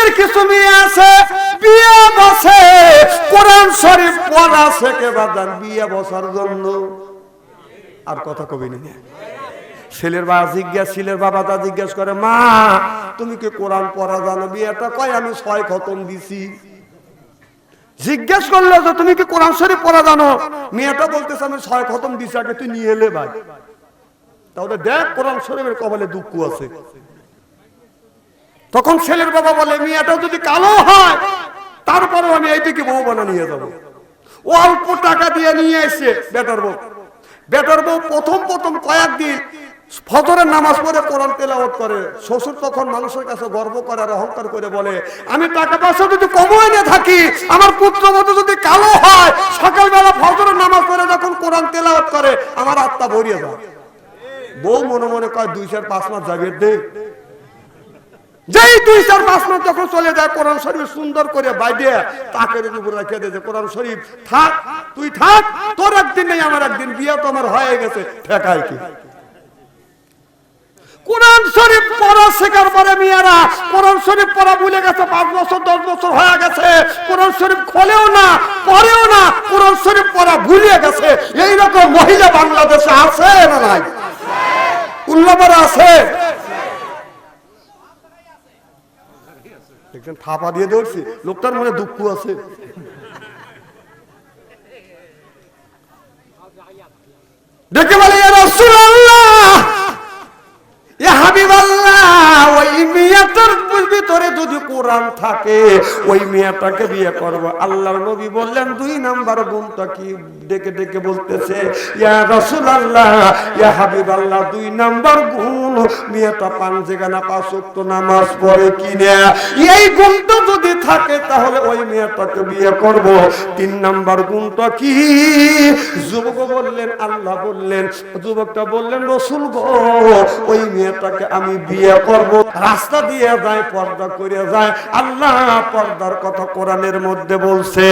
দেশের কিছু মেয়ে আছে বিয়ে বসে কোরআন শরীফ পড়া শেখে বাদান বিয়ে বসার জন্য। আর কথা কবি না, ছেলের বাবাটা জিজ্ঞেস করে, মা তুমি কি কোরআন পড়া জানো? বিয়েটা কয় আমি 6 খতম দিছি। জিজ্ঞেস করলো যে তুমি কি কোরআন শরীফ পড়া জানো? মেয়েটা বলতেছে আমি 6 খতম দিছি, আগে তুই নিয়ে এলে ভাই। তাহলে দেখ কোরআন শরীফের কপালে দুঃখ আছে। তখন ছেলের বাবা বলে, মেয়েটা যদি কালো হয় তারপরেও আমি এইদিকে বউ বানা নিয়ে যাবো। অল্প টাকা দিয়ে নিয়ে এসে বেটার বউ প্রথম কয়েকদিন ফজরের নামাজ পড়ে কোরআন তেলাওয়াত করে। শ্বশুর তখন মানুষের কাছে গর্ব করে আর অহংকার করে বলে, আমি টাকা পয়সা যদি কমায় না থাকি, আমার পুত্রবধূ যদি কালো হয়, সকালবেলা ফজরের নামাজ পড়ে যখন কোরআন তেলাওয়াত করে আমার আত্মা ভরিয়ে যায়। বউ মনে মনে কয় 2-4-5 মাস যাবে দে। যেই 2-4-5 মাস যখন চলে যায়, কোরআন শরীফ সুন্দর করে বাইরে তাকের উপর রেখে দেয়, কোরআন শরীফ থাক, তুই থাক, তোর একদিন নেই আমার একদিন, বিয়ে তো আমার হয়ে গেছে, ঠেকায় কি? কোরআন শরীফ পড়া শেখার পরে মেয়েরা কোরআন শরীফ পড়া ভুলে গেছে। 5 বছর 10 বছর হয়ে গেছে, কোরআন শরীফ খোলেও না, পড়েও না, কোরআন শরীফ পড়া ভুলে গেছে। এইরকম মহিলা বাংলাদেশে আছে না নাই? উল্লাপাড়া আছে। একজন থাপা দিয়ে ধরছি, লোকটার মনে দুঃখ আছে। দেখে বলে, ইয়া রাসূলুল্লাহ, ইয়া হাবিবাল্লাহ, ওই মেয়েটার ভিতরে যদি কোরআন থাকে ওই মেয়েটাকে বিয়ে করব। আল্লাহর নবী বললেন 2 নাম্বার গুণটা কি? ডেকে ডেকে বলতেছে, ইয়া রাসূলুল্লাহ, ইয়া হাবিবাল্লাহ, 2 নাম্বার গুণ মেয়েটা 5 ওয়াক্ত নামাজ পড়ে কিনা। এই গুণটা যদি থাকে তাহলে ওই মেয়েটাকে বিয়ে করব। 3 নাম্বার গুণটা কি? যুবক বললেন, আল্লাহ বললেন। যুবকটা বললেন, রাসূল গো, ওই মেয়েটাকে আমি বিয়ে করব। রাস্তা দিয়ে যায়, পর্দা করে যায়। আল্লাহ পর্দার কথা কোরআনের মধ্যে বলছে।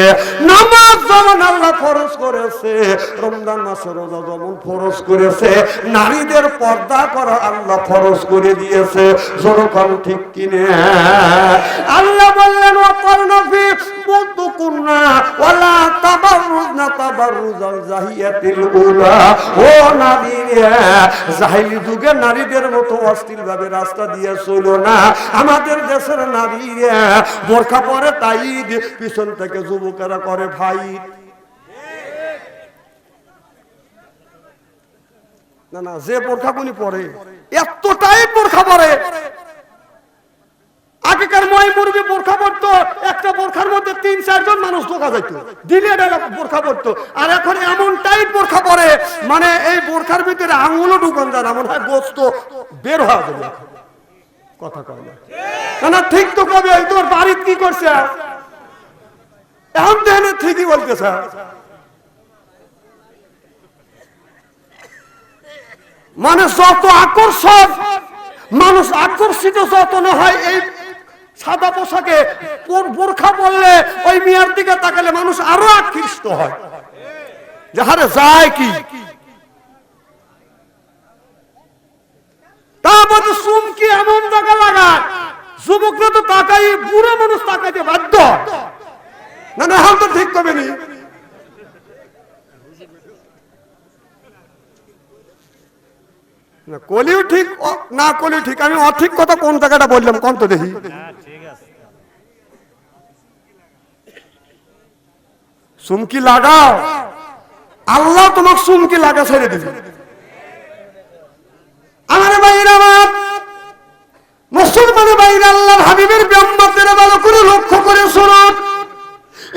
নামাজ যেমন আল্লাহ ফরজ করেছে, রমজান মাসে রোজা যেমন ফরজ করেছে, নারীদের পর্দা করা আল্লাহ ফরজ করে দিয়েছে। যখন ঠিক কিনে আল্লাহ বললেন, ওয়াকারনা ফি বুতুকুন্না ওয়ালা তাবাররুজনা তাবাররুজাল জাহিয়াতিল উলা। ও নারীরা, জাহিলি যুগে নারীদের মতো অশ্লীল ভাবে রাস্তা দিয়ে চলো না। আমাদের দেশের নারীরা বোরকা পরে টাইট, পিছন থেকে যুবকেরা করে ভাই। না না, যে বোরখা গুলি পরে এতটাই বোরখা পরে। আগেকার ময় মুরগি বোরখা পড়তো, একটা বোরখার মধ্যে 3-4 জন মানুষ ঢোকা যেত, দিলে বোরখা পড়তো। আর এখন এমন টাইট বোরখা পরে, মানে এই বোরখার ভিতরে আঙুলও ঢুকান যায় না, মনে হয় গোস্ত বের হওয়া যাবে। কথা কয় না না, ঠিক তো কবে তোর বাড়িতে কি করছে এখন দেখেন, ঠিকই বলতেছে। মানে যত আকর্ষণ, মানুষ আকর্ষিত যত না হয় এই সাদা পোশাকে, বোরখা পরলে ওই মেয়ের দিকে তাকালে মানুষ আরো আকৃষ্ট হয়, যাহারে যায় কি। তারপরে চুমকি এমন জায়গা লাগায়, যুবকরা তো তাকাই, বুড়ো মানুষ তাকাইতে বাধ্য। না না, এখন তো ঠিক করবে নি। কলিও ঠিক না কলিও ঠিক, আমি অঠিক কথা কোন জায়গাটা বললাম কোন তো দেখি। চুমকি লাগাও, আল্লাহ তোমাকে চুমকি লাগা ছেড়ে দিবে। আমার ভাইরা, আমার মুসলমান ভাইরা, আল্লাহর হাবিবের ব্যাম্বাদের ভালো করে লক্ষ্য করে শুনুন।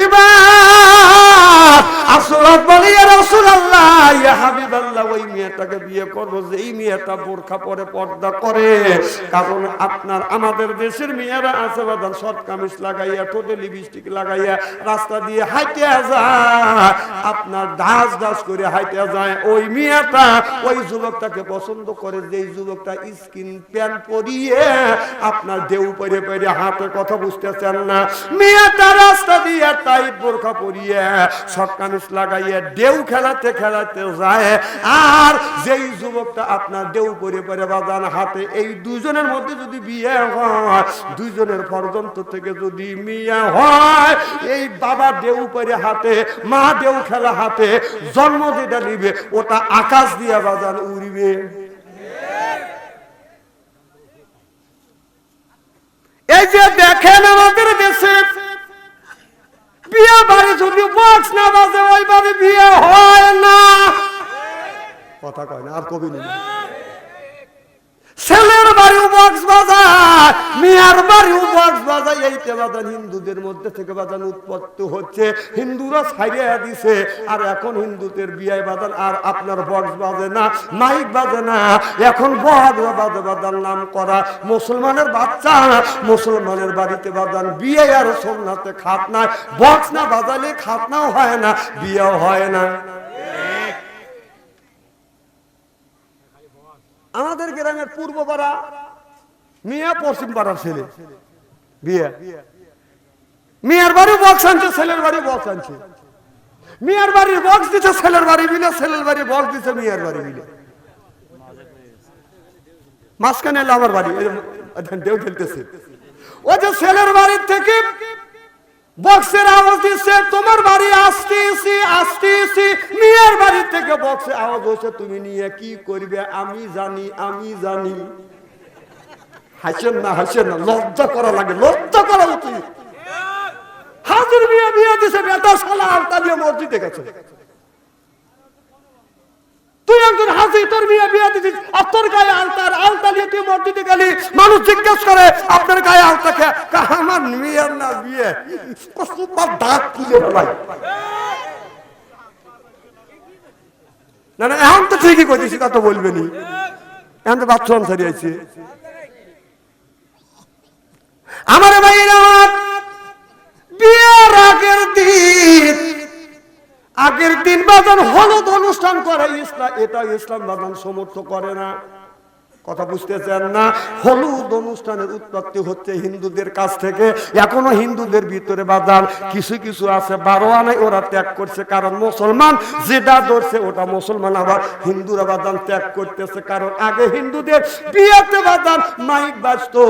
এবার আসরাত বলে, ইয়া রাসূলুল্লাহ, ইয়া হাবিবাল্লাহ, ওই মেয়েটাকে বিয়ে করব যেই মেয়েটা বোরখা পরে পর্দা করে। কারণ আপনার আমাদের দেশের মেয়েরা আছে বাদান শর্ট কামিজ লাগাইয়া, ঠোঁটে লিপস্টিক লাগাইয়া রাস্তা দিয়ে হাইটে যায়, আপনার ডাস ডাস করে হাইটে যায়। ওই মেয়েটা ওই যুবকটাকে পছন্দ করে, যেই যুবকটা স্কিন প্যান্ট পরিয়ে আপনার ঢেউ পরে পরে হাতে কথা বুঝতেছেন না, মেয়েটা রাস্তা দিয়ে টাইট বোরখা পরিয়ে শর্ট কামিজ লাগাইয়া ঢেউ খেলাতে খেলাতে যায়। আর যেই যুবকটা আপনার দেউ করে পরে বাজান হাতে। এই দুজনের মধ্যে যদি বিয়ে হয়, দুজনের পর্যন্ত থেকে যদি মিয়া হয়, এই বাবা দেউ করে হাতে, মা দেউ খেলা হাতে, জন্ম যেটা নিবে ওটা আকাশ দিয়া বাজান উড়িবে। এই যে দেখেন আমাদের দেশে বিয়ে বাড়ি যদি বক্স না বাজে ওই বাড়ি বিয়ে হয় না। কথা কয় না আর কবি নেই। ছেলের বাড়িও বক্স বাজায়, মেয়ের বাড়িও বক্স বাজায়। এইতে বাজান হিন্দুদের মধ্যে থেকে বাজান উৎপত্তি হচ্ছে, হিন্দুরা ছাইড়া দিছে। আর এখন হিন্দুদের বিয়ে বাজান আর আপনার বক্স বাজে না, মাইক বাজে না, এখন বক্স বাজে বাজান নাম করা মুসলমানের বাচ্চা। মুসলমানের বাড়িতে বাজান বিয়ে আর সোমনাথে খাতনা, বক্স না বাজালে খাতনাও হয় না, বিয়েও হয় না। আমাদের গ্রামের পূর্ব পাড়া মিয়া, পশ্চিম পাড়ার ছেলে বিয়ে, মেয়ের বাড়ি বক্স আনছে, ছেলের বাড়ি বক্স আনছে। মেয়ের বাড়ির বক্স দিচ্ছে ছেলের বাড়ি মিলে, ছেলের বাড়ি বক্স দিচ্ছে মেয়ের বাড়ি মিলে। মাঝখানে এলো আমার বাড়ি, দেউ খেলতেছে। ও যে ছেলের বাড়ির থেকে বক্সের আওয়াজ দিচ্ছে, তোমার বাড়ি আসতেছি আসতেছি। মেয়ের বাড়ি থেকে বক্সের আওয়াজ হচ্ছে, তুমি নিয়ে কি করবে আমি জানি আমি জানি। হাসেন না হাসেন না, লজ্জা করা লাগে, লজ্জা করা উচিত। হাজির বিয়ে বিয়ে দিছে, বেটা শালা আলতা দিয়ে মসজিদে গেছে। তুই একজন হাজি, তোর বিয়ে বিয়ে দিছিস আর তোর গায়ে আলতার আলতা নিয়ে তুই মসজিদে গেলি। মানুষ জিজ্ঞেস করে আপনার গায়ে আলতা কে? আমার মেয়ের না বিয়ে। দাঁত খুলে ফেলাই। না না, এখন তো ঠিকই করতেছি, তা তো বলবেনি। এখন তো বাথরুম ছাড়িয়েছি। আমার ভাইরা, বিয়ের আগের দিন বাজান হলুদ অনুষ্ঠান করে ইসলাম, এটা ইসলাম বাজান সমর্থ করে না। কথা বুঝতেছেন না? হলুদ অনুষ্ঠানের উৎপত্তি হচ্ছে হিন্দুদের কাছ থেকে। এখনো হিন্দুদের ভিতরে বাজান কিছু কিছু আছে 12 আনায় ওরা ত্যাগ করছে, কারণ মুসলমান যেটা ধরছে ওটা মুসলমান আবার হিন্দুরা বাজান ত্যাগ করতেছে। কারণ আগে হিন্দুদের বিয়েতে বাজান মাইক বাজতো,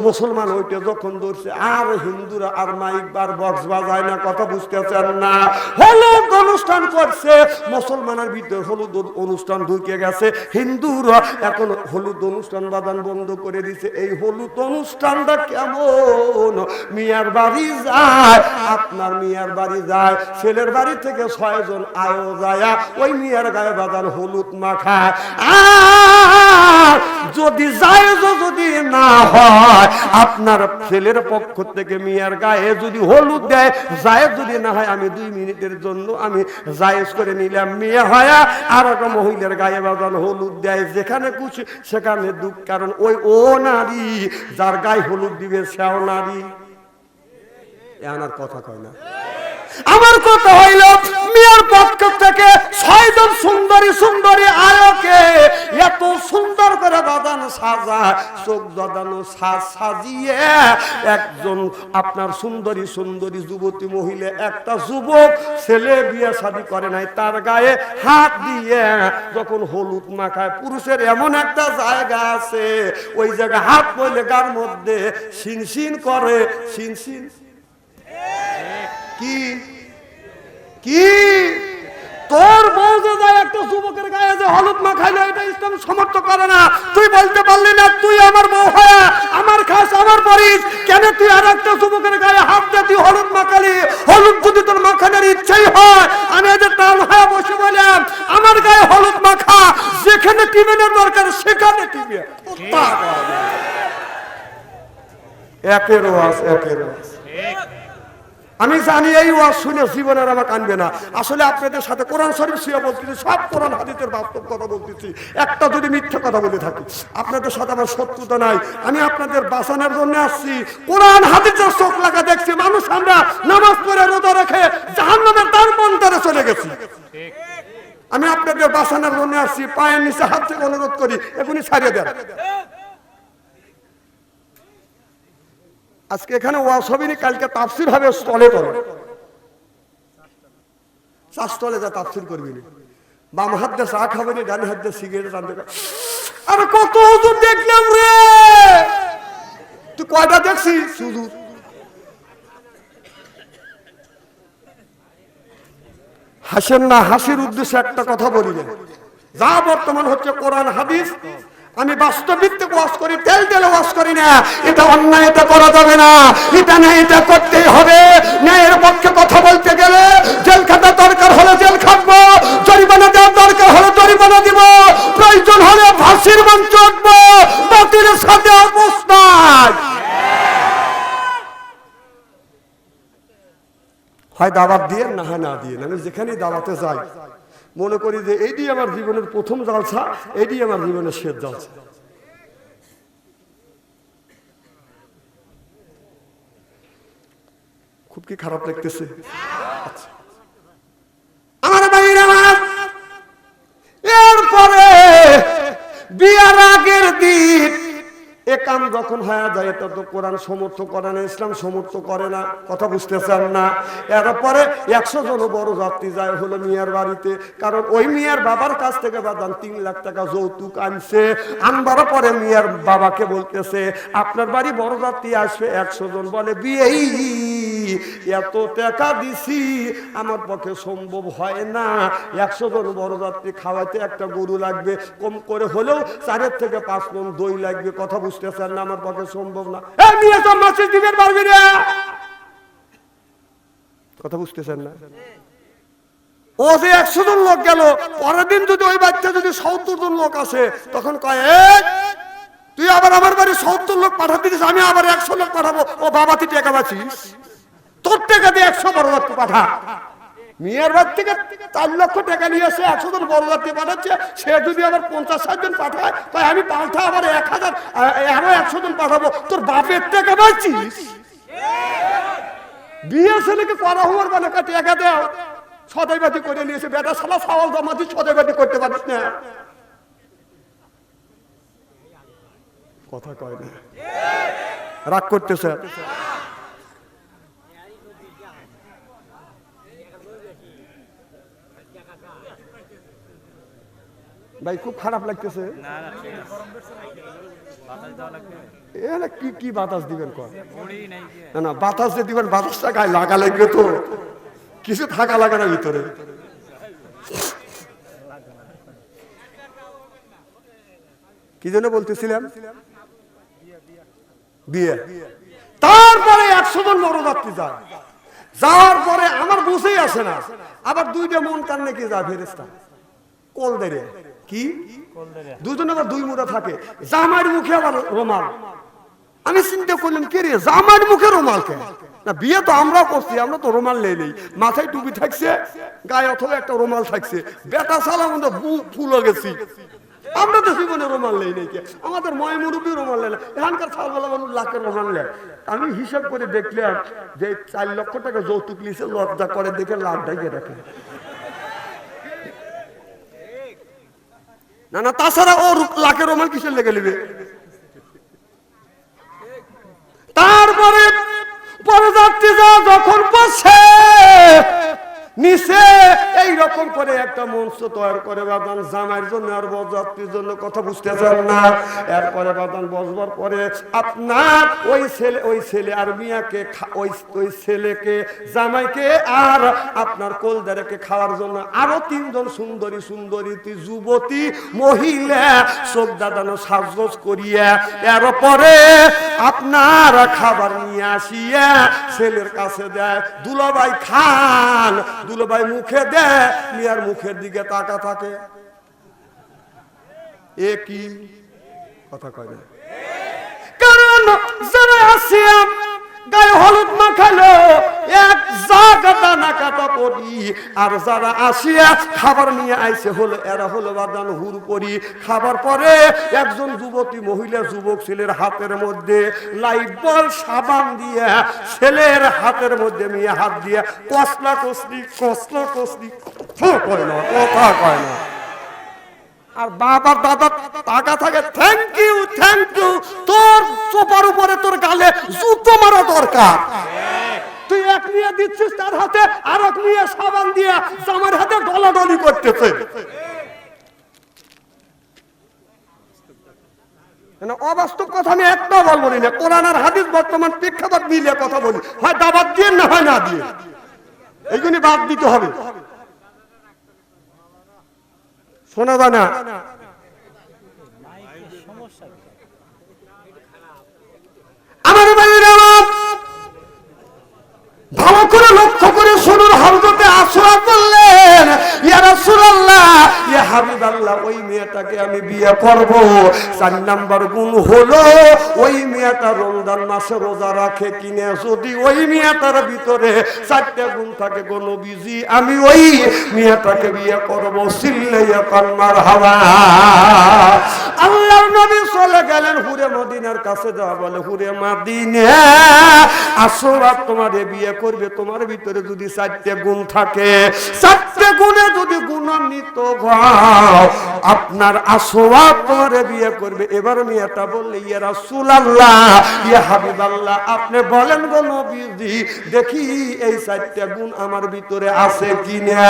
মুসলমান ওইটা যখন ধরছে আর হিন্দুরা আর মাইক বার বক্স বাজায় না। কথা বুঝতেছেন না? হলুদ অনুষ্ঠান করছে, মুসলমানের ভিতরে হলুদ অনুষ্ঠান ঢুকে গেছে, হিন্দুরা এখন হলুদ অনুষ্ঠান বাদান বন্ধ করে দিছে। এই হলুদ অনুষ্ঠানটা কেমন? মিয়ার বাড়ি যায়, আপনার মিয়ার বাড়ি যায়, ছেলের বাড়ি থেকে 6 জন আয়ো যায়, ওই মিয়ার গায়ে বাদান হলুদ মাখায়। আর যদি জায়েজ যদি না হয়, আপনার ছেলের পক্ষ থেকে মিয়ার গায়ে যদি হলুদ দেয়, জায়েজ যদি না হয়, আমি 2 মিনিটের জন্য আমি জায়েজ করে নিলাম, মেয়ে হয় আর একটা মহিলার গায়ে বাদান হলুদ দেয়, যেখানে খুশি সেখানে দুঃখ। কারণ ওই ও নারী যার গায়ে হলুদ দিবে সেও নারী। এনার কথা কয় না। আমার কথা হইল, মেয়ের পক্ষ থেকে 6 জন সুন্দরী সুন্দরী আয়োকে এত সুন্দর করে বাদান সাজায়, চোখ দাদানো সাজ সাজিয়ে একজন আপনার সুন্দরী সুন্দরী যুবতী মহিলা, একটা যুবক ছেলে বিয়ে শাদী করে নাই, তার গায়ে হাত দিয়ে যখন হলুদ মাখায়, পুরুষের এমন একটা জায়গা আছে ওই জায়গায় হাত পড়লে গার মধ্যে শিনশিন করে। শিনশিন কি কি তোর বউ যে যায় একটা যুবকের গায়ে যে হলুদ মাখাইলো, এটা ইসলাম সমর্থ করে না। তুই বলতে পারলি না তুই আমার বউ হয়, আমার খাস, আমার পরিস, কেন তুই আর একটা যুবকের গায়ে হাত দিয়ে তুই হলুদ মাখালি? হলুদ যদি তোর মাখানোর ইচ্ছাই হয়, আমি এদের টান হয়ে বসে বললাম আমার গায়ে হলুদ মাখা, যেখানে টিমের দরকার সেখানে টিমে। একের ওয়াজ একের ওয়াজ। আমি জানি এই ওয়াজ শুনে জীবনের আমার কানবে না। আসলে আপনাদের সাথে কোরআন শরীফ শুয়ে বলতেছি, সব কোরআন হাদিসের বাস্তব কথা বলতেছি। একটা যদি মিথ্যা কথা বলে থাকি, আপনাদের সাথে আমার শত্রুতা নাই। আমি আপনাদের বাঁচানোর জন্য আসছি। কোরআন হাদিসের চোখ লাগা দেখছি মানুষ আমরা নামাজ পড়ে রোজা রেখে জাহান্নামের দ্বার বন্ধে চলে গেছি। আমি আপনাদের বাঁচানোর জন্য আসছি। পায়ের নিচে হাত থেকে অনুরোধ করি, এখনই ছাড়িয়ে দেন। আজকে এখানে ওয়াজ হবে না, কালকে তাফসীর হবে স্টলে করে, চা স্টলে যা তাফসীর করবি না। বাম হাত দিয়ে চা খাবে না, ডান হাত দিয়ে সিগারেট টানতে। আর কত হুজুর দেখলাম রে, তুই কয়টা দেখছিস হুজুর? হাসেন না, হাসির উদ্দেশ্যে একটা কথা বলি না, যা বর্তমান হচ্ছে কোরআন হাদিস, আমি বাস্তবিক ওয়াজ করি, তেল তেলে ওয়াজ করি না। এটা অন্যায়, এটা করা যাবে না, এটা না, এটা করতেই হবে। ন্যায়ের পক্ষে কথা বলতে গেলে জেল খাটা দরকার হলে জেল খাটবো, জরিমানা দেওয়ার দরকার হলে জরিমানা দিব, প্রয়োজন হলে ফাঁসির মঞ্চ উঠবো, বাতিলের সাথে অবস্থায় হয় দাওয়াত দিয়ে, না হয় না দিয়ে। আমি যেখানেই দাওয়াতে যাই মনে করি যে এইটি আমার জীবনের প্রথম জালসা, এইটি আমার জীবনের শেষ জালসা। খুব কি খারাপ লাগতেছে? আচ্ছা আমার ভাইরা, এরপরে বিয়ার আগের দিন এ কাম যখন হয়ে যায়, এটা তো কোরআন সমর্থ করে না, ইসলাম সমর্থ করে না, কথা বুঝতেছেন না? এরপরে 100 জন বড় যাত্রী যায় হলো মিয়ার বাড়িতে, কারণ ওই মিয়ার বাবার কাছ থেকে বাদান 3 লাখ টাকা যৌতুক আনছে। আনবার পরে মিয়ার বাবাকে বলতেছে আপনার বাড়ি বড় যাত্রী আসবে 100 জন, বলে বিয়েই এত টাকা দিছি আমার পক্ষে সম্ভব হয় না, 100 জন বড় যাত্রী খাওয়াইতে একটা গরু লাগবে, কম করে হলেও 4 থেকে 5 মণ দই লাগবে, কথা বুঝতেছেন না? আমার পক্ষে সম্ভব না। কথা বুঝতেছেন না? ও যে 100 জন লোক গেল, পরের দিন যদি ওই বাচ্চা যদি 70 জন লোক আসে, তখন কয় তুই আবার আমার বাড়ি 70 লোক পাঠাতে দিস, আমি আবার 100 লোক পাঠাবো। ও বাবা তুই টাকা পাচ্ছিস, তোর টাকা দিয়ে 100 বড় যাত্রী পাঠা। মিয়ার বাড়ি থেকে 4 লক্ষ টাকা নিয়ে এসে 100 জন বড় যাত্রী পাঠাচ্ছে, সে যদি আবার 50-60 জন পাঠায়, তাই আমি পাল্টা আবার 1000 আরো 100 জন পাঠাবো। তোর বাপের টাকা পাচ্ছিস? বিয়ে ছেলেকে করা হওয়ার মানে টাকা দেও, সদাইবাতি করে নিয়েছে, বেটা শালা সাওয়াল জমা দিয়ে সদাইবাতি করতে পারিস না। কথা কয় না, রাগ করতেছে। ভাই খুব খারাপ লাগতেছে। কি কি বাতাস দিবেন? না বাতাস যে দিবেন, বাতাসটা গায়ে লাগা লাগবে তো, কিছু থাকা লাগে না ভিতরে। কি জন্য বলতেছিলাম? বিয়ে। তারপরে 100 জন বড় যাত্রী যায়, যাওয়ার পরে আমার বুঝেই আসে না, আবার 2টা মন কান্নে কি যায় ফেরেশতা কোল দেরে, কি দুজনে আবার 2 মুঠা থাকে, জামার মুখে আবার রুমাল। আমি চিন্তা করলাম কে রে জামার মুখে রুমাল কেন? না বিয়ে তো আমরাও করছি, আমরা তো রুমাল নেই, মাথায় টুপি থাকছে, গায়ে অথবা একটা রুমাল থাকছে, বেটা সালা মধ্যে ফুল গেছি, আমরা তো জীবনে রুমাল নেই নাকি, আমাদের ময় মুরুবি রুমাল নেই না, এখানকার ছালবেলা মানুষ লাখের রুমাল নেয়। আমি হিসাব করে দেখলাম যে 4 লক্ষ টাকা যৌতুক নিয়েছে, লজ্জা করে দেখে লাখ ঢাকে রাখে। না না, তাছাড়া ও লাখের রুমাল কিসের লেগে নেবে? তারপরে পরযাত্রী যখন বসে নিচে এইরকম করে একটা মঞ্চ তৈরি করে বাদান জামাইয়ের জন্য আর বরযাত্রীর জন্য, কথা বুঝতেছেন না? এরপরে বাদান বসবার পরে আপনার ওই ছেলে আর মিয়াকে ওই ছেলেকে জামাইকে আর আপনার কোলদারেকে খাওয়ার জন্য আরো 3 জন সুন্দরী সুন্দরী যুবতী মহিলা চোখ দাদানো সাজগোজ করিয়া এরপরে আপনার খাবার নিয়ে আসিয়া ছেলের কাছে দেয়, দুলাভাই খান। দুলাভাই মুখে দেয়, মিয়ার মুখের দিকে তাকা থাকে। এ কি কথা কয় না? কারণ যারা আসিয়া গায়ে হলুদ মাখালো এক জায়গাটা না কাটা পড়ি, আর যারা আসিয়া খাবার নিয়ে আইছে হলো এরা হলো বাদান হুর করি। খাবার পরে একজন যুবতী মহিলা যুবক ছেলের হাতের মধ্যে লাইফবয় সাবান দিয়ে ছেলের হাতের মধ্যে নিয়ে হাত দিয়ে কসলা কসলি কয় না, কথা কয় না। আর বাবার দাদা টাকা থাকে, থ্যাংক ইউ তোর চোপার উপরে তোর গালে জুতো মারা দরকার। তুই এক নিয়ে দিচ্ছিস তার হাতে, আর এক নিয়ে সাবান দিয়ে জামার হাতে ডলাডলি করতেছে। না অবাস্তব কথা আমি একটাও বলবো না। কোরআন আর হাদিস বর্তমান প্রেক্ষাপট মিলিয়ে কথা বলি, হয় দাবাত দিয়ে না হয় না দিয়ে, এইগুলি বাদ দিতে হবে। শোনা যায় না? আমার ভাইয়েরা ভালো করে লক্ষ্য করে শুনুন। হযরতে আসওয়া বললেন, ইয়া রাসূলুল্লাহ, ইয়া হাবিবাল্লাহ, ওই মেয়েটাকে আমি বিয়ে করব। 4 নাম্বার গুণ হলো ওই মেয়েটা রমজান মাসে রোজা রাখে কিনা। যদি ওই মেয়েটার ভিতরে 4টা গুণ থাকে গো নবীজি, আমি ওই মেয়েটাকে বিয়ে করব। সিল্লাইয়া কান মারহাবা। আল্লাহর নবী চলে গেলেন হুরে মদিনার কাছে। যাওয়া বলে, হুরে মদিনা, আসওয়া তোমারে বিয়ে করবে। তোমার ভিতরে যদি 4টা গুণ থাকে, 4টা গুণে যদি গুণান্বিত হও, আপনার আসওয়া তোমারে বিয়ে করবে। এবার মেয়েটা বললে, ইয়া রাসূলুল্লাহ, ইয়া হাবিবাল্লাহ, আপনি বলেন গো নবীজি, দেখি এই 4টা গুণ আমার ভিতরে আছে কিনা।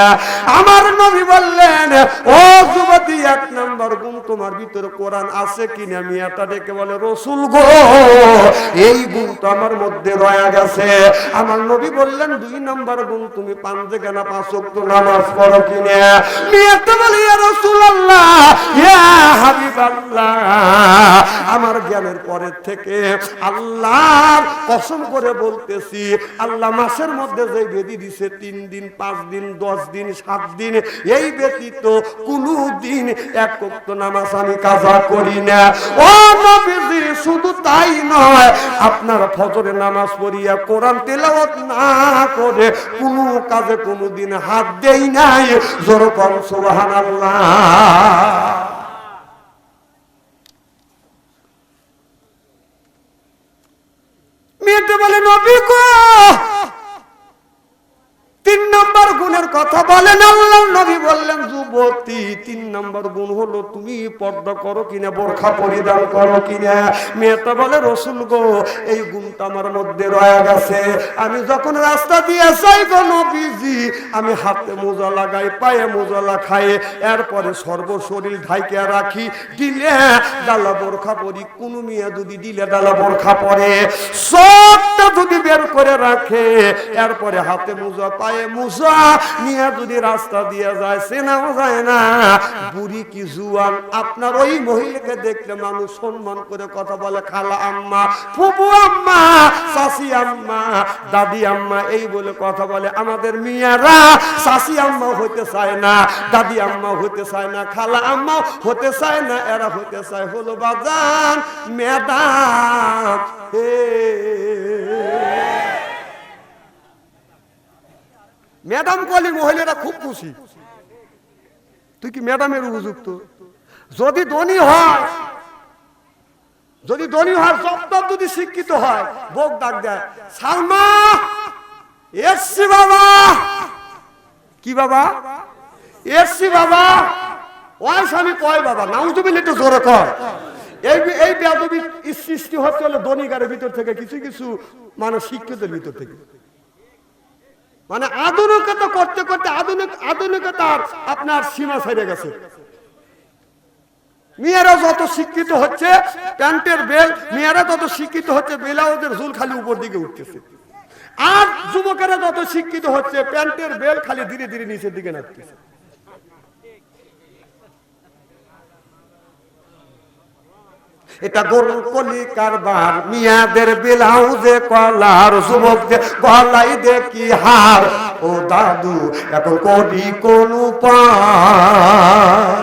আমার নবী বললেন, ও যুবতী, 1 নাম্বার গুণ তোমার ভিতরে কোরআন আছে কিনা। মেয়েটা ডেকে বলে, রাসূল গো, এই গুণ তো আমার মধ্যে রয়ে গেছে। আমার নবী বললেন, 2 নাম্বার গুণ, তুমি 5 জায়গা না 5 ওয়াক্ত নামাজ পড়ো কিনা। মেয়েটা বলে, ইয়া রাসূলুল্লাহ, ইয়া হাবিবাল্লাহ, আমার জ্ঞানের পরের থেকে আল্লাহর কসম করে বলতেছি, আল্লাহ মাসের মধ্যে যে বেদি দিছে 3 দিন, 5 দিন, 10 দিন, 7 দিন, এই ব্যতীত কোনো দিন 1 ওয়াক্ত নামাজ আমি কাজা করি না। ও নবীজি, শুধু তাই নয়, আপনার ফজরের নামাজ পড়িয়া কোরআন তেলাওয়াত না করে কোনো কাজে কোনোদিন হাত দেই নাই। জোরে কোন সুবহানাল্লাহ। মেয়েটা বলে, নবী গো, 3 নাম্বার গুণের কথা বলেন। আল্লাহর নবী বললেন, যুবতী, 3 নাম্বার গুণ হলো তুমি পর্দা করো কিনা, বোরখা পরিধান করো কিনা। মেয়েটা বলে, রাসূল গো, এই গুণটা আমার মধ্যে রয়ে গেছে। আমি যখন রাস্তা দিয়ে যাই গো নবীজি, আমি হাতে মোজা লাগাই, পায়ে মোজা লাগাই, এরপরে সর্বশরীর ঢাইকা রাখি। দিলে ডালা বোরখা পরি। কোন মেয়ে যদি দিলে ডালা বোরখা পরে, সবটা যদি বের করে রাখে, এরপরে হাতে মোজা, পায়ে মুসা নিয়ে যদি রাস্তা দিয়ে যায়, চেনাও যায় না বুড়ি কি জুয়ান। আপনার ওই মহিলাকে দেখলে মানুষ সম্মান করে কথা বলে, খালা আম্মা, ফুফু আম্মা, চাচি আম্মা, দাদি আম্মা, এই বলে কথা বলে। আমাদের মেয়েরা চাচি আম্মা হতে চায় না, দাদি আম্মা হতে চায় না, খালা আম্মা হতে চায় না। এরা হতে চায় হলো বাজান ম্যাডাম। ম্যাডাম বলি মহিলারা খুব খুশি। তুই কি ম্যাডামের উপযুক্ত? যদি ধনী হয়, সব যদি শিক্ষিত হয়, বউক ডাক দেয়, সালমা এসছি বাবা। কি বাবা? এসছি বাবা। ওই স্বামী কয় বাবা, নাউজুবিল্লাহ, একটু জোরে কয়। এই বেয়াদবি সৃষ্টি হচ্ছে হলো ধনীকারের ভিতর থেকে, কিছু কিছু মানুষ শিক্ষিতের ভিতর থেকে। মানে আধুনিকতা করতে করতে আধুনিকতার আপনার সীমা ছেড়ে গেছে। মেয়েরা যত শিক্ষিত হচ্ছে, প্যান্টের বেল, মেয়েরা যত শিক্ষিত হচ্ছে, ব্লাউজের ঝুল খালি উপর দিকে উঠতেছে। আর যুবকেরা যত শিক্ষিত হচ্ছে, প্যান্টের বেল খালি ধীরে ধীরে নিচের দিকে নামতেছে। এটা গরুর কলি কারবার, মিয়াদের ব্লাউজে কলার, যুবকদের গলায় দেখি হার। ও দাদু, এখন করি কোন উপায়?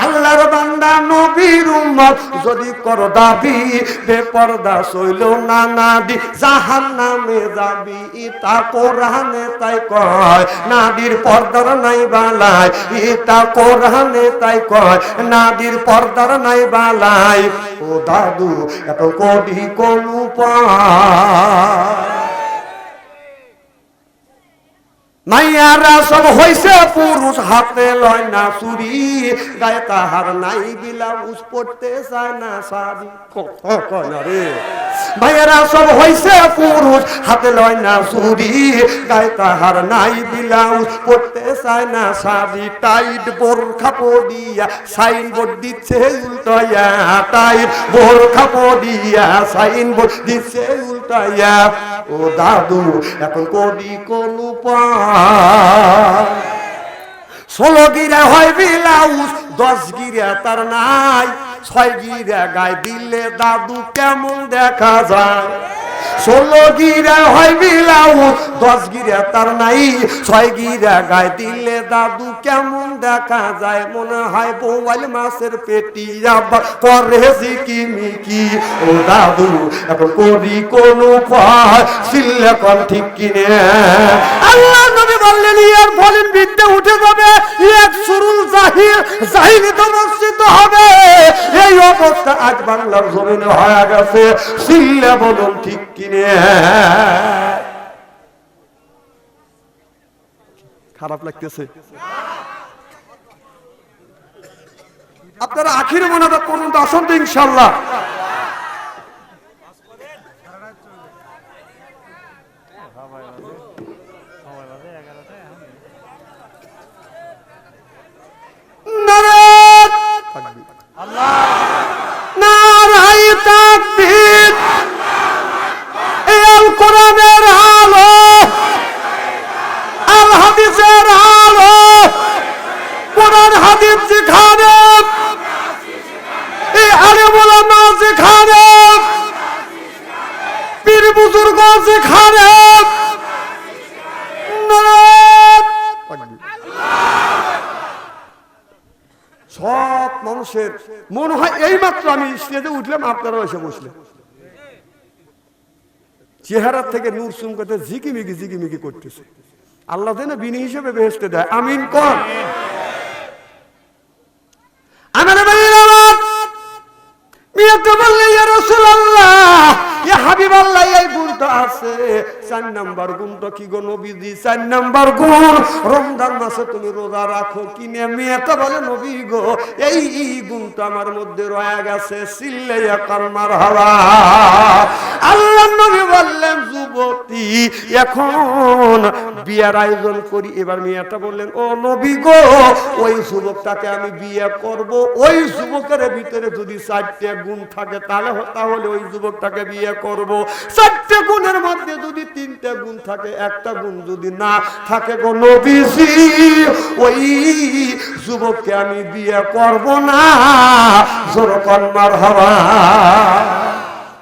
আল্লাহর বান্দা নবীর উম্মত যদি কর দাবি, বেপরদা সইল না নাদি, জাহান্নামে যাবি, তা কোরআনে তাই কয়। নাদির পর্দার নাই বালাই, এটা কোরআনে তাই কয়। নাদির পর্দার নাই বালাই। ও দাদু, এত করি কোন উপায়? মাইয়ার মেয়েরা সব হইছে পুরুষ, হাতে লয় না চুরি, গায়ে তাহার নাই ব্লাউজ, পড়তে চায় না শাড়ি। কথা কয় না রে। ভাইয়েরা সব হইছে পুরুষ, হাতে লয় না চুরি, গায়ে তাহার নাই ব্লাউজ, পড়তে চায় না শাড়ি। টাইট বোরখা পরিয়া সাইনবোর্ড দিচ্ছে উল্টাইয়া, টাইট বোরখা পরিয়া সাইনবোর্ড দিচ্ছে উল্টাইয়া। ও দাদু এখন করি কোন উপায়? 16 গিরা হয় ব্লাউজ, 10 গিরা তার নাই, 6 গিরা গায়ে দিলে দাদু কেমন দেখা যায়? 16 গিরা হয় ব্লাউজ, 10 গিরা তার নাই, 6 গিরা গায়ে দিলে দাদু কেমন দেখা যায়? মনে হয় বোয়াল মাছের পেটি, আবার পরে ঝিকিমিকি। ও দাদু এখন করি কোন উপায়? সিল্লে কোন ঠিক কিনে? আল্লাহ নবী বললেন ইয়ার বলেন বিদ্যা উঠে যাবে, এক সুরুল জাহির, জাহিলি তো মসজিদ হবে। এই অবস্থা আজ বাংলার জমিনে হয়ে গেছে। সিল্লে বলুন ঠিক কিনে? খারাপ লাগতেছে? আপনারা আখিরে মোনাজাত করুন তো, আসুন তো ইনশাআল্লাহ। নারায়ে তাকবীর, আল কোরআনের আলো, আল হাদিসের আলো, কোরআন হাদিস যেখানে, এই আলেম ওলামা যেখানে, পীর বুজুর্গ যেখানে, সব মানুষের মনে হয় এইমাত্র আমি স্টেজে উঠলাম, আপনারা এসে বসলেন। চেহারা থেকে নূর চুমকাতে ঝিকিমিকি ঝিকিমিকি করতেছে। আল্লাহ যেন বিনি হিসেবে বেহেশতে দেয়। আমিন কোন? আমার ভাইরা মিয়াকে বললে ইয়া রাসূলুল্লাহ, ইয়া হাবিবাল্লাহ, এই গুণটা আছে। 4 নাম্বার গুণটা কি গো নবীজি? 4 নাম্বার গুণ, রমজান মাসে তুমি রোজা রাখো কিনে? মেয়েটা বলে নবী গো, এই গুণটা আমার মধ্যে রয়ে গেছে। সিল্লাইয়া কালমার হাওয়া। আল্লাহ নবী বললেন যুবতী এখন বিয়ের আয়োজন করি। এবার মেয়েটা বললেন ও নবী গো, ওই যুবকটাকে আমি বিয়ে করব, ওই যুবকের ভিতরে যদি 4টে গুণ থাকে তাহলে ওই যুবকটাকে বিয়ে করব। 4টে গুণের মধ্যে যদি 3টে গুণ থাকে, একটা গুণ যদি না থাকে গো নবীজি, ওই যুবককে আমি বিয়ে করব না। জোরে কালমার হাওয়া।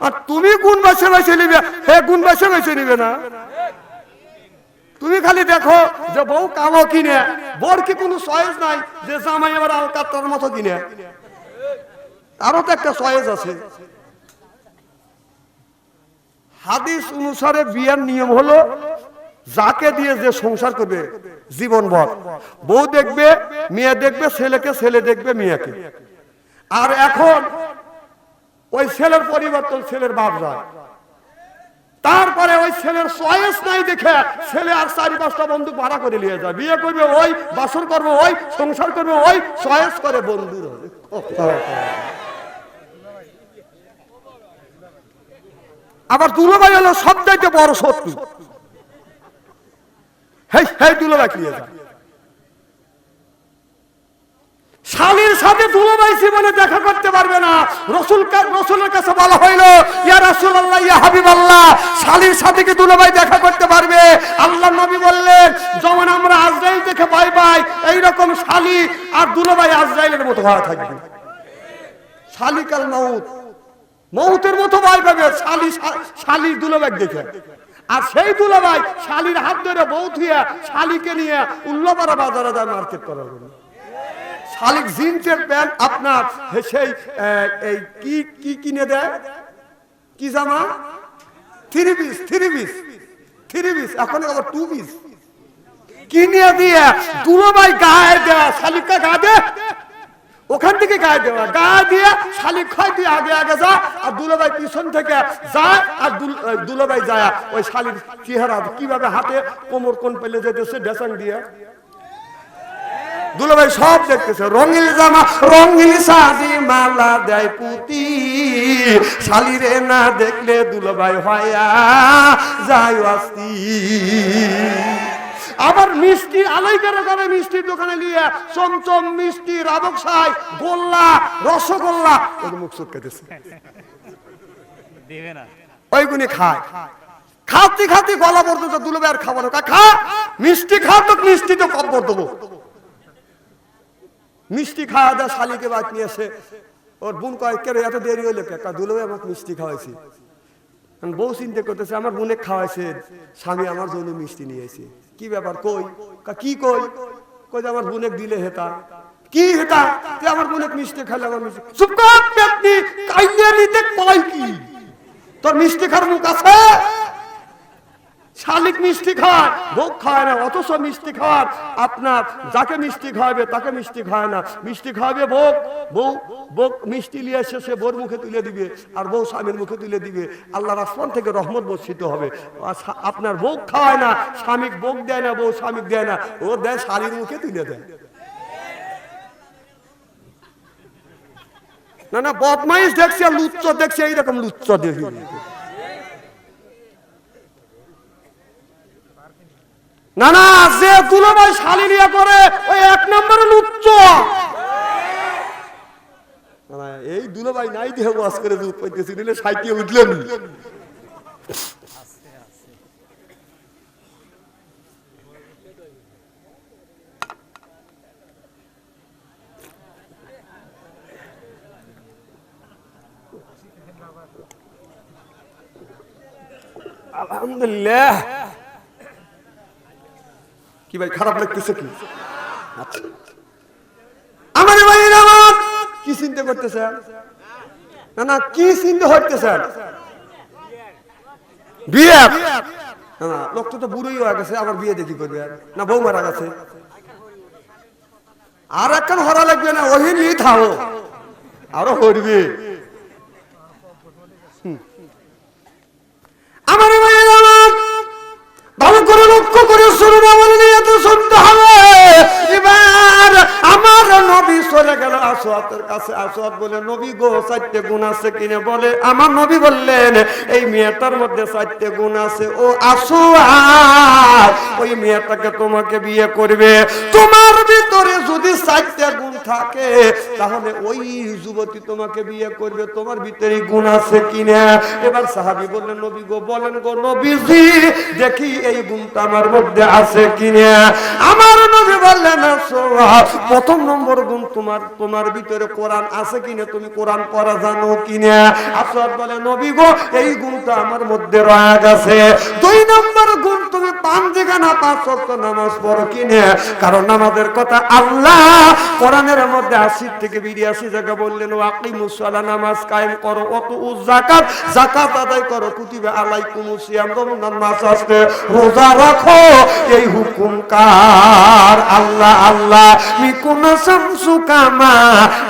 আর তুমি গুণ বাছে বাছে নিবে, হে গুণ বাছে বাছে নিবে না। তুমি খালি দেখো যে বউ কামো কিনে, বর কি কোনো চয়েস নাই যে জামাই এবার আলকাতার মতো কিনে? আরো তো একটা চয়েস আছে। হাদিস অনুসারে বিয়ের নিয়ম হলো যাকে দিয়ে যে সংসার করবে জীবনভর, বউ দেখবে মেয়ে দেখবে ছেলেকে, ছেলে দেখবে মেয়েকে। আর এখন ওই ছেলের পরিবর্তন ছেলের বাপ যায়, তারপরে ওই ছেলের চয়েস নাই দেখে ছেলে আর 4-5টা বন্ধু ভাড়া করে নিয়ে যায়। বিয়ে করবে ওই, বাসর করবে ওই, সংসার করবে ওই, চয়েস করে বন্ধুর। আবার দুলাভাই হলো সবচাইতে বড় শত্রু। হেই দুলাভাই নিয়ে যায়। শালীর সাথে দুলাভাই জীবনে দেখা করতে পারবে না। রসুলের কাছে বলা হইলো ইয়া রাসূলুল্লাহ, ইয়া হাবিবাল্লাহ, শালীর সাথে কি দুলাভাই দেখা করতে পারবে? আল্লাহ নবী বললেন যেমন আমরা আজরাইল দেখে ভয় পাই, এইরকম শালী আর দুলাভাই আজরাইলের মতো ভয় থাকবে। শালিকাল মাউত, মৌতের মতো ভয় পাবে শালী দুলাভাই দেখে। আর সেই দুলাভাই শালীর হাত ধরে বউ থুয়া শালীকে নিয়ে উল্লাপাড়া বাজারে যায় মার্কেট করার জন্য। শালিক জিন্সের প্যান্ট আপনার সেই এই কি কিনে দেয়, কি জামা? 3 পিস, এখন আবার 2 পিস কিনে দিয়ে দুলাভাই গায়ে দেয়, শালিকা গা দে ওখান থেকে গায়ে দেওয়া, গায়ে দিয়ে শালিক হয় তুই আগে আগে যা, আর দুলাভাই পিছন থেকে যায়, আর দুলাভাই যায় ওই শালির চেহারা কিভাবে হাতে কোমর কোন পেলে যেতেছে ডেসাং দিয়ে দুলাভাই সব দেখতেছে। রঙিল জামা রঙিল শাড়ি মালা দেয় পুতি, শালিরে না দেখলে দুলাভাই হয়া যায় আস্তি। আবার মিষ্টি আলাই করে মিষ্টির দোকানে নিয়ে চমচম মিষ্টি, রাবকসাই, গোল্লা, রসগোল্লা মুখ চুটকাইতেছে, ওইগুলি খায়। খাতে খাতে গলা পর্যন্ত দুলাভাই আর খাবার খা, মিষ্টি খা তো মিষ্টি তো কব্বর দেবো। মিষ্টি খাওয়া দেয় শালিকে বাদ নিয়ে এসে ওর বোন কয় কেন এত দেরি হইলো কে? দুলাভাই আমাকে মিষ্টি খাওয়াইছি। বউ চিন্তা করতেছে আমার বোনে খাওয়াইছে, স্বামী আমার জন্য মিষ্টি নিয়েছে, কি ব্যাপার কই? কি কই? কই আমার বোনে দিলে হেতা কি হেতা, তুই আমার বোনে মিষ্টি খাইলে আমার মিষ্টি। চুপ কর পেটনি, কাইয়া নিতে কয় কি তোর মিষ্টি খাওয়ার মুখ আছে? শালিক মিষ্টি খায়, ভোগ খায় না, অথচ মিষ্টি খাওয়ার আপনার যাকে মিষ্টি খাওয়াবে তাকে মিষ্টি খায় না। মিষ্টি খাওয়াবে ভোগ, বউ ভোগ মিষ্টি নিয়ে এসে সে বউর মুখে তুলে দিবে, আর বউ স্বামীর মুখে তুলে দিবে। আল্লাহর আসমান থেকে রহমত বর্ষিত হবে। আপনার ভোগ খাওয়ায় না, স্বামী ভোগ দেয় না, বউ স্বামী দেয় না, ও দেয় শালির মুখে তুলে দেয়। না না বদমাইশ দেখছে, লুচ্চ দেখছে, এইরকম লুচ্চ দেখি। না না যে দুলাভাই শালি নিয়ে করে ওই এক নম্বরে লুচ্চ। এই দুলাভাই নাই দেহ বাস করে দুধ পাইতেছি, নিলে সাইকে উঠলেন। আলহামদুলিল্লাহ। কি ভাই খারাপ লাগতেছে কি? আমার ভাই আমার কি চিন্তা করতেছেন? না না কি চিন্তা করতেছেন? বিয়ে না, লোকটা তো বুড়োই হয়ে গেছে, আবার বিয়ে দেখি করবে না, বউ মারা গেছে, আর একখান হরা লাগবে না, ওই নিয়ে থাও আরো হরবে। আমার ভাই আমার ভালো করে লক্ষ্য করে শুনুন, আমাদের এত শুনতে হবে। এবার আমার নবী চলে গেল আসওয়াতের কাছে। আসওয়াত বলে নবী গো 4টে গুণ আছে কিনা? বলে আমার নবী বললেন এই মেয়েটার মধ্যে 4টে গুণ আছে। ও আসওয়াত ওই মেয়েটাকে তোমাকে বিয়ে করবে, তোমার ভিতরে যদি 4টে গুণ থাকে তাহলে ওই যুবতী তোমাকে বিয়ে করবে, তোমার ভিতরে গুণ আছে কিনা? এবার সাহাবী বললেন নবী গো বলেন গো নবীজি দেখি এই গুণটা আমার মধ্যে আছে কিনা। আমার নবী বললেন প্রথম নম্বর গুণ তোমার ভিতরে কোরআন আছে কিনা, তুমি কোরআন পড়া জানো কিনা? আসওয়াত বলে নবী গো এই গুণটা আমার মধ্যে রয়ে গেছে। 2 নম্বর গুণ তুমি 5 ওয়াক্ত নামাজ পড়ো কিনা, কারণ নামাজের কথা আল্লাহ কোরআনের মধ্যে 80 থেকে 82 জায়গা বললেন ওয়াকিমুস সালাহ, নামাজ কায়েম করো, ওয়াতুজ যাকাত, যাকাত আদায় করো, কুতিবা আলাইকুমুস সিয়াম, রমজান মাস আসছে রোজা রাখো। এই হুকুম কার? আল্লাহ আল্লাহ মিকুনা শামসু কামা,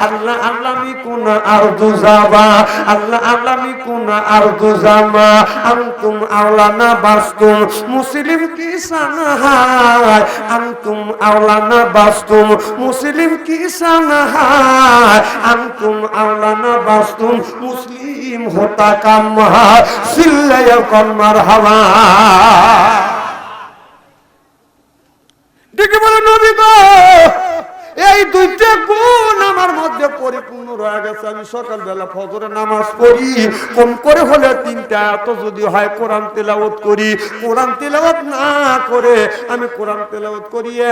আল্লাহ আল্লাহ মিকুনা আরদু জাবা, আল্লাহ আল্লাহ মিকুনা আরদু জামা, আনতুম আওলানা বাস্তুম মুসলিম কি সানাহায়, আনতুম আওলানা বাস্তুম মুসলিম কি সানাহায়, আনতুম আওলানা বাস্তুম মুসলিম হোতা কামা সিল্লায়া কলমার হাওয়া। দেখে বলে নবী গো এই 2টে গুণ আমার মধ্যে পরিপূর্ণ রয়ে গেছে। আমি সকালবেলা ফজরের নামাজ পড়ি, কম করে হলে 3টা এত যদি হয় কোরআন তেলাওয়াত করি, কোরআন তেলাওয়াত না করে আমি কোরআন তেলাওয়াত করিয়ে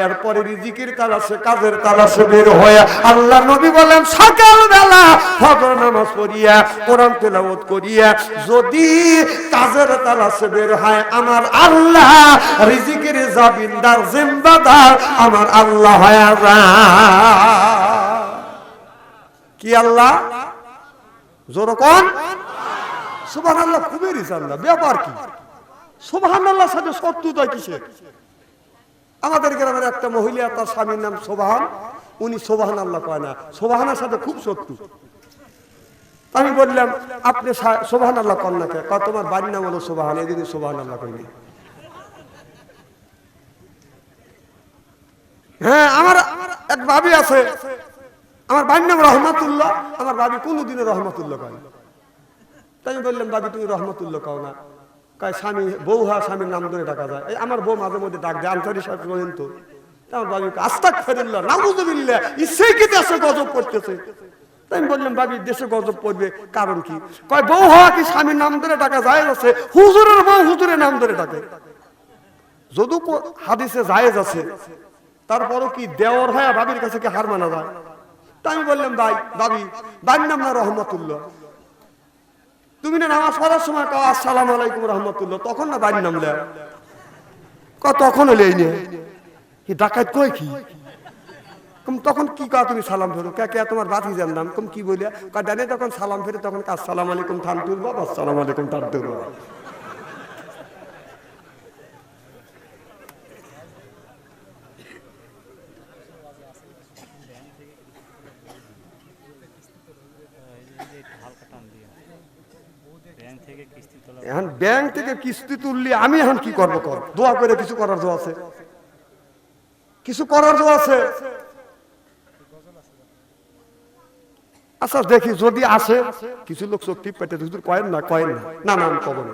এরপরে রিজিকের তালাশে কাজের তালাশে বের হয়ে আল্লাহ নবী বলেন সকালবেলা ফজর নামাজ পড়িয়া কোরআন তেলাওয়াত করিয়া যদি কাজের তালাশে বের হয় আমার আল্লাহ রিজিকের জামিনদার জিম্মাদার আমার আল্লাহ হয়। কি আল্লাহ? জোরকন সুবহানাল্লাহ। খুবই রিসাল্লাহ, ব্যাপার কি? সুবহানাল্লাহর সাথে শত্রুতা কিসের? আমাদের গ্রামের একটা মহিলা, তার স্বামীর নাম সোবাহান, উনি সুবহানাল্লাহ কয় না, সুবহানের সাথে খুব শত্রু। আমি বললাম আপনি সুবহানাল্লাহ কন না কে? কয় তোমার বাড়ির নাম হলো সুবহান, এই জন্য সুবহানাল্লাহ কইনি। হ্যাঁ, আমার এক ভাবি আছে, আমার বাড়ির নাম রহমাতুল্লাহ, আমার ভাবি কোনোদিনও রহমাতুল্লাহ কয়। তাই আমি বললাম ভাবি তুমি রহমাতুল্লাহ কও না? কয় স্বামী বউ হওয়া স্বামীর নাম ধরে ডাকা যায়। এই আমার বউ মাঝে মধ্যে ডাক দেয়, আনসারি সাহেব বলেন তো। আমার ভাবি আস্তাগফিরুল্লাহ, নাউযুবিল্লাহ, ইচ্ছেই কি দেশে গজব করতেছে। তাই আমি বললাম ভাবি দেশে গজব পড়বে কারণ কি? কয় বউ হওয়া কি স্বামীর নাম ধরে ডাকা জায়েজ আছে? হুজুরের বউ হুজুরের নাম ধরে ডাকে। যদিও হাদিসে জায়েজ আছে, তারপরও কি দেওয়ার হয় ভাবির কাছে কি হার মানা যায়? তাই আমি বললাম ভাই ভাবি বাড়ির নাম না রহমতুল্লাহ, তুমি না নামাজ পড়ার সময় কও আসসালামু আলাইকুম রহমতুল্লাহ, তখন না বাড়ির নাম লেয়? তখন হলে এই নিয়ে কি ডাকাত কয় কি? তখন কি কা তুমি সালাম ফেরো কে কে তোমার ভাতিজার নাম কম কি বলিয়া কয় ডানে তখন সালাম ফেরে তখন আসসালামু আলাইকুম থান তুলবা, আসসালামু আলাইকুম থান তুলবা। এখন ব্যাংক থেকে কিস্তি তুললি আমি এখন কি করবো? কর দোয়া করে কিছু করার দোয়া আছে, কিছু করার দোয়া আছে। আচ্ছা দেখি যদি আসে, কিছু লোক চোখ টিপ পেটে হুজুর কয়েন না, কয়েন না, না না আমি কব না,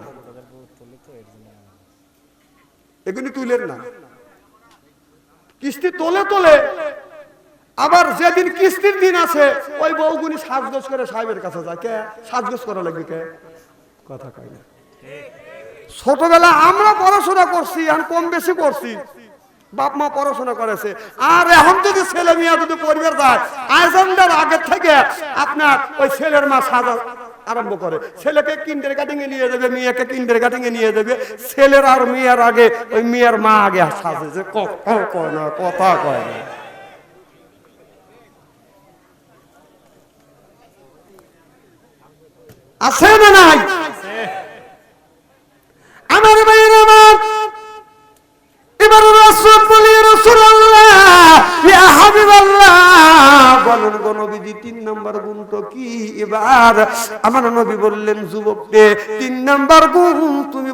এগুলি তুলেন না। কিস্তি তোলে তোলে, আবার যেদিন কিস্তির দিন আছে ওই বউগুনি সাজগোজ করে সাহেবের কাছে যায়। কে সাজগোজ করা লাগবে? কে কথা কয় না। ছোটবেলা আমরা পড়াশোনা করছি, আর কম বেশি করছি, বাপ মা পড়াশোনা করেছে, আর এখন যদি ছেলে মেয়ে যদি পরিবার যায় আয়োজনটার আগের থেকে আপনার ওই ছেলের মা সাজা আরম্ভ করে। ছেলেকে কিন্ডার গার্ডেন এ নিয়ে যাবে, মেয়েকে কিন্ডার গার্ডেন এ নিয়ে যাবে, ছেলের আর মেয়ের আগে ওই মেয়ের মা আগে সাজে, যে কথা কয় না, কথা কয় না। আছে না নাই? আমার ভাইয়ের আমার এবার রাসূল বলি রাসূলুল্লাহ ইয়া হাবিবাল্লাহ, বলেন গো নবীজি 3 নাম্বার গুণ তো কি? এবার আমার নবী বললেন যুবককে 3 নাম্বার গুণ তুমি